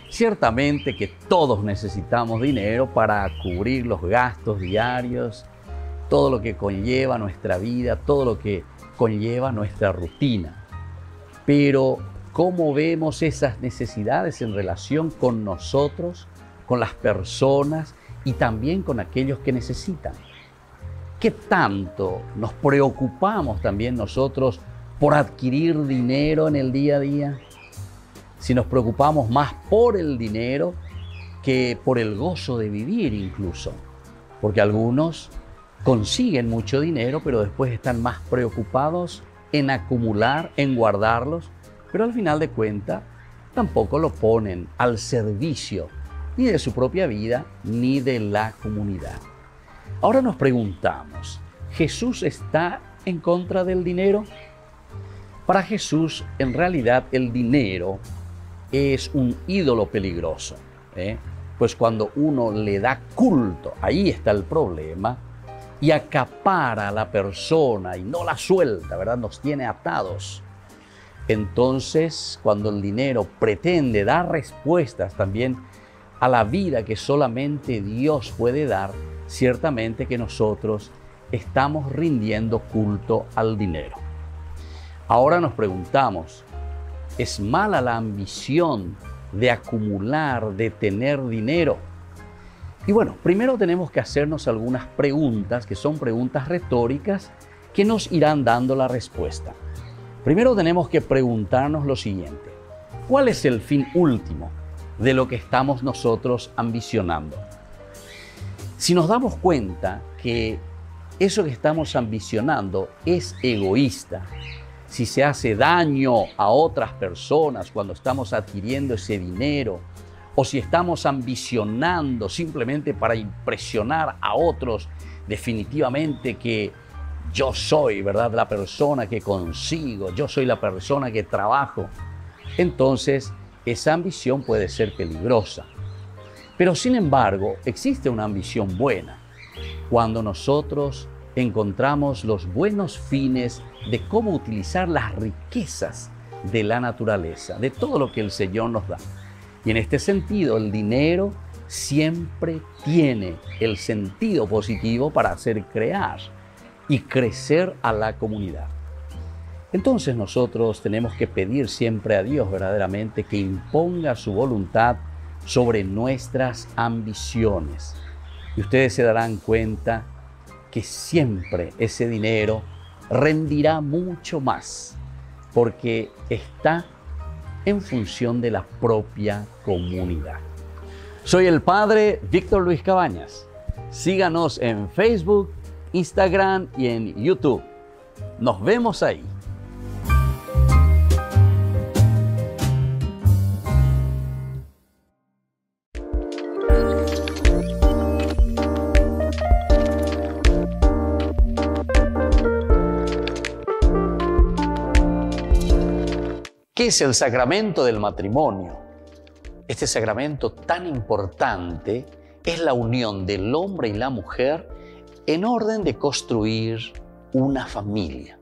Ciertamente que todos necesitamos dinero para cubrir los gastos diarios, todo lo que conlleva nuestra vida, todo lo que conlleva nuestra rutina. Pero, ¿cómo vemos esas necesidades en relación con nosotros, con las personas y también con aquellos que necesitan? ¿Qué tanto nos preocupamos también nosotros por adquirir dinero en el día a día? Si nos preocupamos más por el dinero que por el gozo de vivir incluso. Porque algunos consiguen mucho dinero, pero después están más preocupados en acumular, en guardarlos, pero al final de cuentas tampoco lo ponen al servicio ni de su propia vida ni de la comunidad. Ahora nos preguntamos, ¿Jesús está en contra del dinero? Para Jesús, en realidad, el dinero es un ídolo peligroso, pues cuando uno le da culto, ahí está el problema, y acapara a la persona y no la suelta, ¿verdad? Nos tiene atados. Entonces, cuando el dinero pretende dar respuestas también a la vida que solamente Dios puede dar, ciertamente que nosotros estamos rindiendo culto al dinero. Ahora nos preguntamos, ¿es mala la ambición de acumular, de tener dinero? Y bueno, primero tenemos que hacernos algunas preguntas, que son preguntas retóricas, que nos irán dando la respuesta. Primero tenemos que preguntarnos lo siguiente: ¿cuál es el fin último de lo que estamos nosotros ambicionando? Si nos damos cuenta que eso que estamos ambicionando es egoísta, si se hace daño a otras personas cuando estamos adquiriendo ese dinero, o si estamos ambicionando simplemente para impresionar a otros, definitivamente que yo soy, ¿verdad?, la persona que consigo, yo soy la persona que trabajo, entonces esa ambición puede ser peligrosa. Pero sin embargo, existe una ambición buena. Cuando nosotros encontramos los buenos fines de cómo utilizar las riquezas de la naturaleza, de todo lo que el Señor nos da. Y en este sentido, el dinero siempre tiene el sentido positivo para hacer crear y crecer a la comunidad. Entonces nosotros tenemos que pedir siempre a Dios verdaderamente que imponga su voluntad sobre nuestras ambiciones. Y ustedes se darán cuenta que siempre ese dinero rendirá mucho más, porque está en función de la propia comunidad. Soy el Padre Víctor Luis Cabañas. Síganos en Facebook, Instagram y en YouTube. Nos vemos ahí. ¿Qué es el sacramento del matrimonio? Este sacramento tan importante es la unión del hombre y la mujer en orden de construir una familia.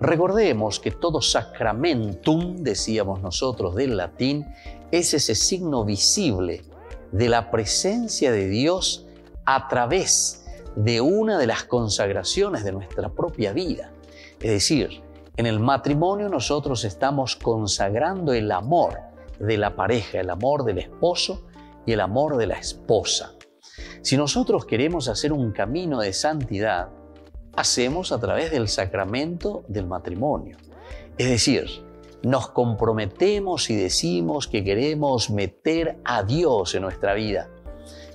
Recordemos que todo sacramentum, decíamos nosotros del latín, es ese signo visible de la presencia de Dios a través de una de las consagraciones de nuestra propia vida. Es decir, en el matrimonio nosotros estamos consagrando el amor de la pareja, el amor del esposo y el amor de la esposa. Si nosotros queremos hacer un camino de santidad, hacemos a través del sacramento del matrimonio. Es decir, nos comprometemos y decimos que queremos meter a Dios en nuestra vida.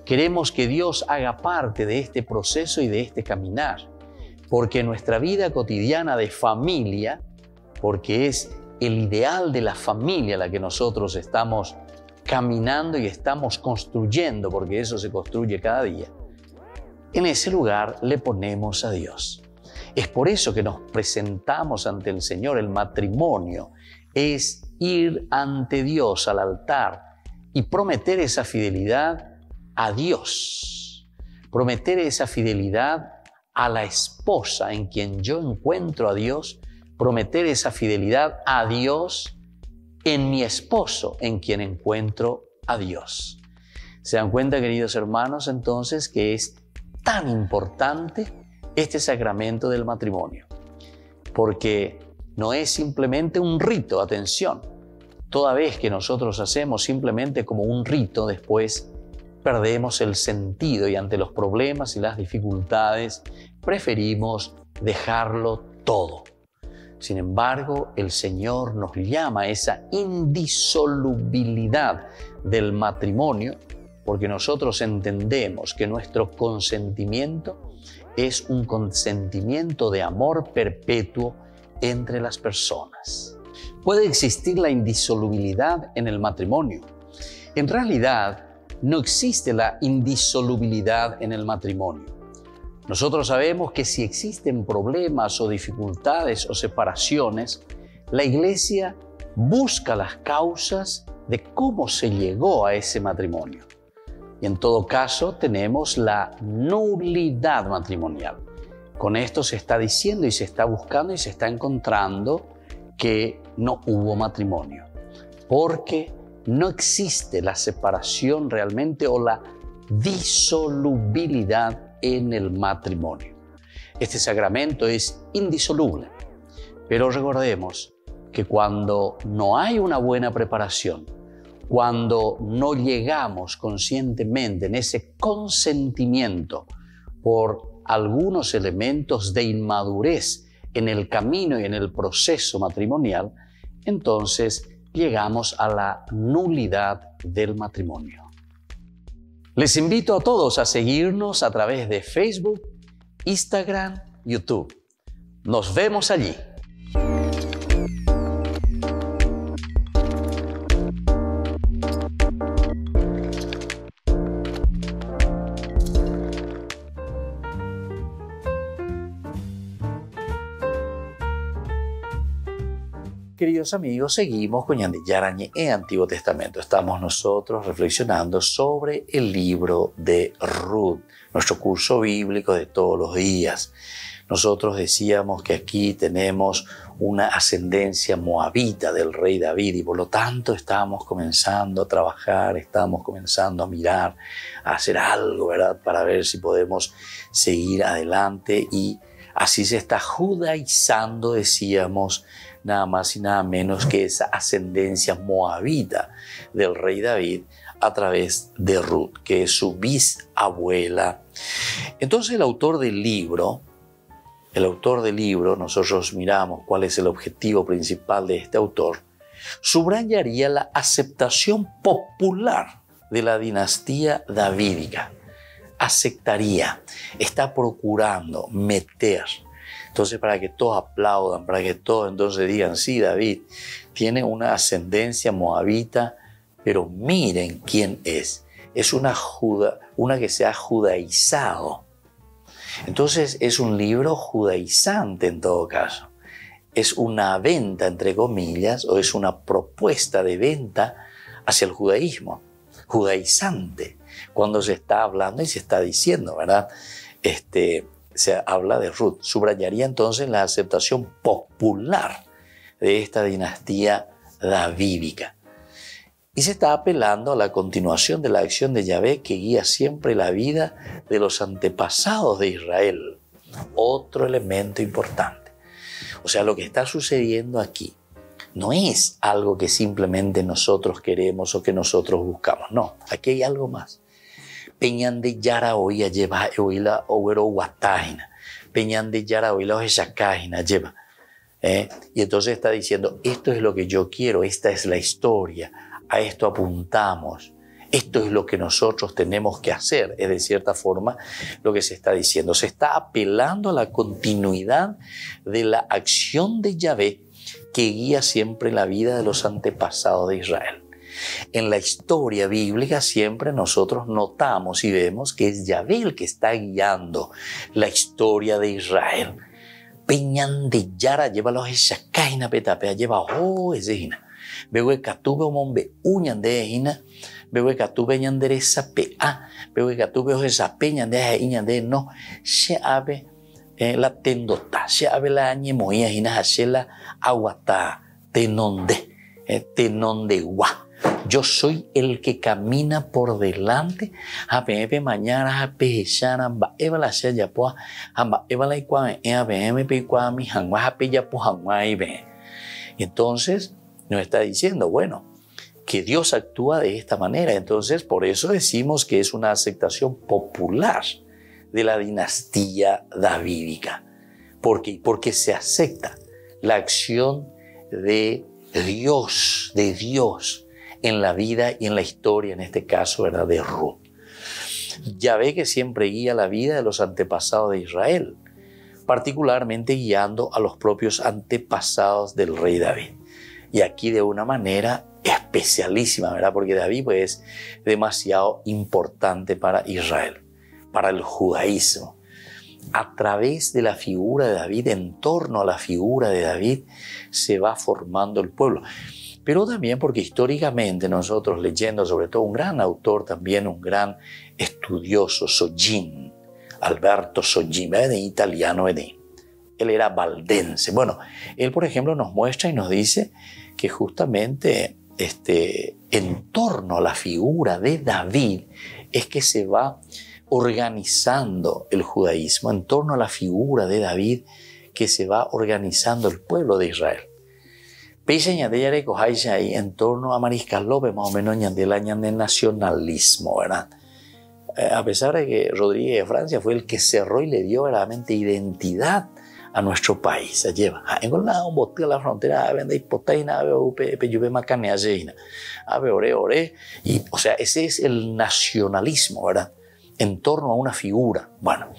Queremos que Dios haga parte de este proceso y de este caminar, porque nuestra vida cotidiana de familia, porque es el ideal de la familia la que nosotros estamos caminando y estamos construyendo, porque eso se construye cada día, en ese lugar le ponemos a Dios. Es por eso que nos presentamos ante el Señor. El matrimonio es ir ante Dios al altar y prometer esa fidelidad a Dios, prometer esa fidelidad a la esposa en quien yo encuentro a Dios, prometer esa fidelidad a Dios en mi esposo en quien encuentro a Dios. ¿Se dan cuenta, queridos hermanos, entonces, que es tan importante este sacramento del matrimonio? Porque no es simplemente un rito, atención. Toda vez que nosotros hacemos simplemente como un rito, después perdemos el sentido y ante los problemas y las dificultades preferimos dejarlo todo. Sin embargo, el Señor nos llama a esa indisolubilidad del matrimonio, porque nosotros entendemos que nuestro consentimiento es un consentimiento de amor perpetuo entre las personas. Puede existir la indisolubilidad en el matrimonio. En realidad, no existe la indisolubilidad en el matrimonio. Nosotros sabemos que si existen problemas o dificultades o separaciones, la Iglesia busca las causas de cómo se llegó a ese matrimonio. Y en todo caso tenemos la nulidad matrimonial. Con esto se está diciendo y se está buscando y se está encontrando que no hubo matrimonio, porque no existe la separación realmente o la disolubilidad en el matrimonio. Este sacramento es indisoluble, pero recordemos que cuando no hay una buena preparación, cuando no llegamos conscientemente en ese consentimiento por algunos elementos de inmadurez en el camino y en el proceso matrimonial, entonces llegamos a la nulidad del matrimonio. Les invito a todos a seguirnos a través de Facebook, Instagram, YouTube. Nos vemos allí. Queridos amigos, seguimos con Ñande Yarañé en Antiguo Testamento. Estamos nosotros reflexionando sobre el libro de Ruth, nuestro curso bíblico de todos los días. Nosotros decíamos que aquí tenemos una ascendencia moabita del rey David y por lo tanto estábamos comenzando a trabajar, estábamos comenzando a mirar, a hacer algo, ¿verdad? Para ver si podemos seguir adelante y así se está judaizando, decíamos, nada más y nada menos que esa ascendencia moabita del rey David a través de Ruth, que es su bisabuela. Entonces el autor del libro, nosotros miramos cuál es el objetivo principal de este autor, subrayaría la aceptación popular de la dinastía davídica. Aceptaría, está procurando meter. Entonces, para que todos aplaudan, para que todos entonces digan, sí, David tiene una ascendencia moabita, pero miren quién es. Es una que se ha judaizado. Entonces, es un libro judaizante en todo caso. Es una venta, entre comillas, o es una propuesta de venta hacia el judaísmo, judaizante, cuando se está hablando y se está diciendo, ¿verdad? Se habla de Ruth. Subrayaría entonces la aceptación popular de esta dinastía davídica. Y se está apelando a la continuación de la acción de Yahvé que guía siempre la vida de los antepasados de Israel. Otro elemento importante. O sea, lo que está sucediendo aquí no es algo que simplemente nosotros queremos o que nosotros buscamos. No, aquí hay algo más. Peñan de Yara oía lleva oíla owero guataina. Peñande Yara hoy los Eshakajina lleva. Y entonces está diciendo, esto es lo que yo quiero, esta es la historia, a esto apuntamos, esto es lo que nosotros tenemos que hacer. Es de cierta forma lo que se está diciendo. Se está apelando a la continuidad de la acción de Yahvé que guía siempre la vida de los antepasados de Israel. En la historia bíblica siempre nosotros notamos y vemos que es Yahvé el que está guiando la historia de Israel. Peñan de Yara lleva los Eshakaina petapea lleva ese hina. Bewe katube omombe uñan de hina. Bewe katube ñandere sapea. Bewe katube esa peñan de iñan de no. Se ave la tendota. Se ave la añemoía hina hashela aguata tenonde. Tenonde gua. Yo soy el que camina por delante. APM mañana apejana amba eva la sella poa amba eva la ikwa APM pe kwa mi hangwa apella po hangwa ibe. Entonces nos está diciendo, bueno, que Dios actúa de esta manera. Entonces por eso decimos que es una aceptación popular de la dinastía davídica. ¿Por qué? Porque se acepta la acción de Dios en la vida y en la historia, en este caso, ¿verdad?, de Ruth. Yahvé que siempre guía la vida de los antepasados de Israel, particularmente guiando a los propios antepasados del rey David. Y aquí de una manera especialísima, ¿verdad?, porque David pues, es demasiado importante para Israel, para el judaísmo. A través de la figura de David, en torno a la figura de David, se va formando el pueblo. Pero también porque históricamente nosotros leyendo, sobre todo un gran autor también, un gran estudioso, Sogin, Alberto Sogin, en italiano, él era valdense. Bueno, él por ejemplo nos muestra y nos dice que justamente en torno a la figura de David es que se va organizando el judaísmo, en torno a la figura de David que se va organizando el pueblo de Israel. En torno a Mariscal López, más o menos, del nacionalismo, ¿verdad? A pesar de que Rodríguez de Francia fue el que cerró y le dio verdaderamente identidad a nuestro país. Se lleva. En la frontera, y, o sea, ese es el nacionalismo, ¿verdad? En torno a una figura. Bueno,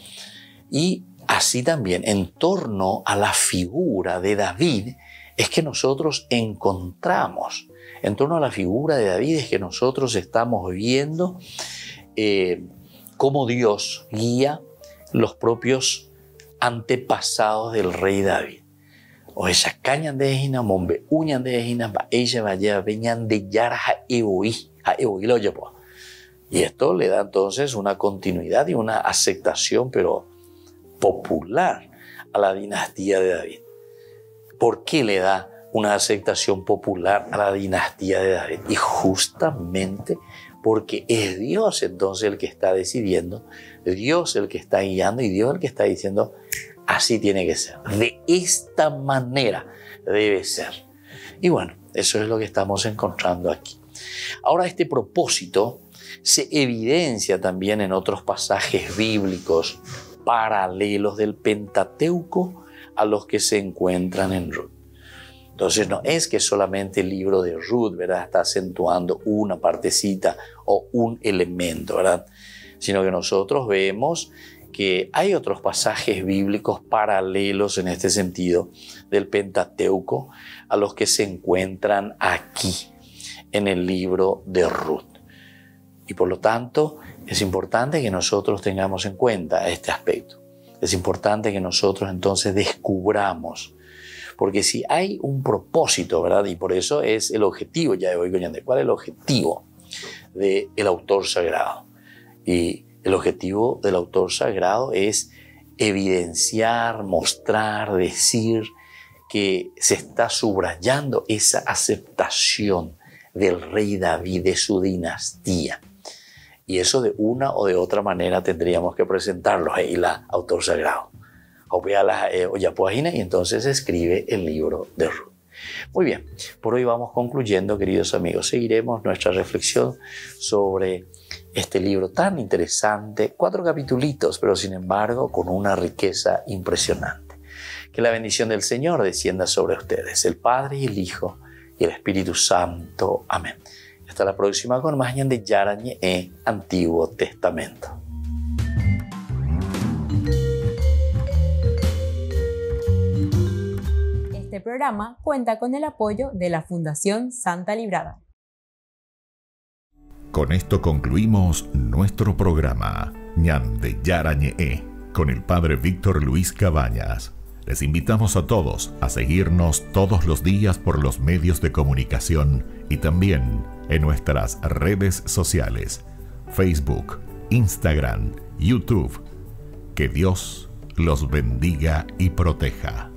y así también, en torno a la figura de David, es que nosotros encontramos, en torno a la figura de David, es que nosotros estamos viendo cómo Dios guía los propios antepasados del rey David. O esa caña de ejina, mombe uñan de ejina, va ella vaya, veñan de yara ha eoi lo llevó. Y esto le da entonces una continuidad y una aceptación, pero popular, a la dinastía de David. ¿Por qué le da una aceptación popular a la dinastía de David? Y justamente porque es Dios entonces el que está decidiendo, Dios el que está guiando y Dios el que está diciendo, así tiene que ser, de esta manera debe ser. Y bueno, eso es lo que estamos encontrando aquí. Ahora este propósito se evidencia también en otros pasajes bíblicos paralelos del Pentateuco a los que se encuentran en Ruth. Entonces no es que solamente el libro de Ruth, ¿verdad?, está acentuando una partecita o un elemento, ¿verdad?, sino que nosotros vemos que hay otros pasajes bíblicos paralelos en este sentido del Pentateuco a los que se encuentran aquí en el libro de Ruth. Y por lo tanto es importante que nosotros tengamos en cuenta este aspecto. Es importante que nosotros entonces descubramos, porque si hay un propósito, ¿verdad? Y por eso es el objetivo, ya de hoy, ¿cuál es el objetivo del autor sagrado? Y el objetivo del autor sagrado es evidenciar, mostrar, decir que se está subrayando esa aceptación del rey David, de su dinastía. Y eso de una o de otra manera tendríamos que presentarlo ahí, la autor sagrado. Y entonces escribe el libro de Ruth. Muy bien, por hoy vamos concluyendo, queridos amigos. Seguiremos nuestra reflexión sobre este libro tan interesante, 4 capitulitos, pero sin embargo con una riqueza impresionante. Que la bendición del Señor descienda sobre ustedes, el Padre y el Hijo y el Espíritu Santo. Amén. Hasta la próxima con más Ñande Yarañé, Antiguo Testamento. Este programa cuenta con el apoyo de la Fundación Santa Librada. Con esto concluimos nuestro programa Ñande Yarañé con el Padre Víctor Luis Cabañas. Les invitamos a todos a seguirnos todos los días por los medios de comunicación y también en nuestras redes sociales, Facebook, Instagram, YouTube. Que Dios los bendiga y proteja.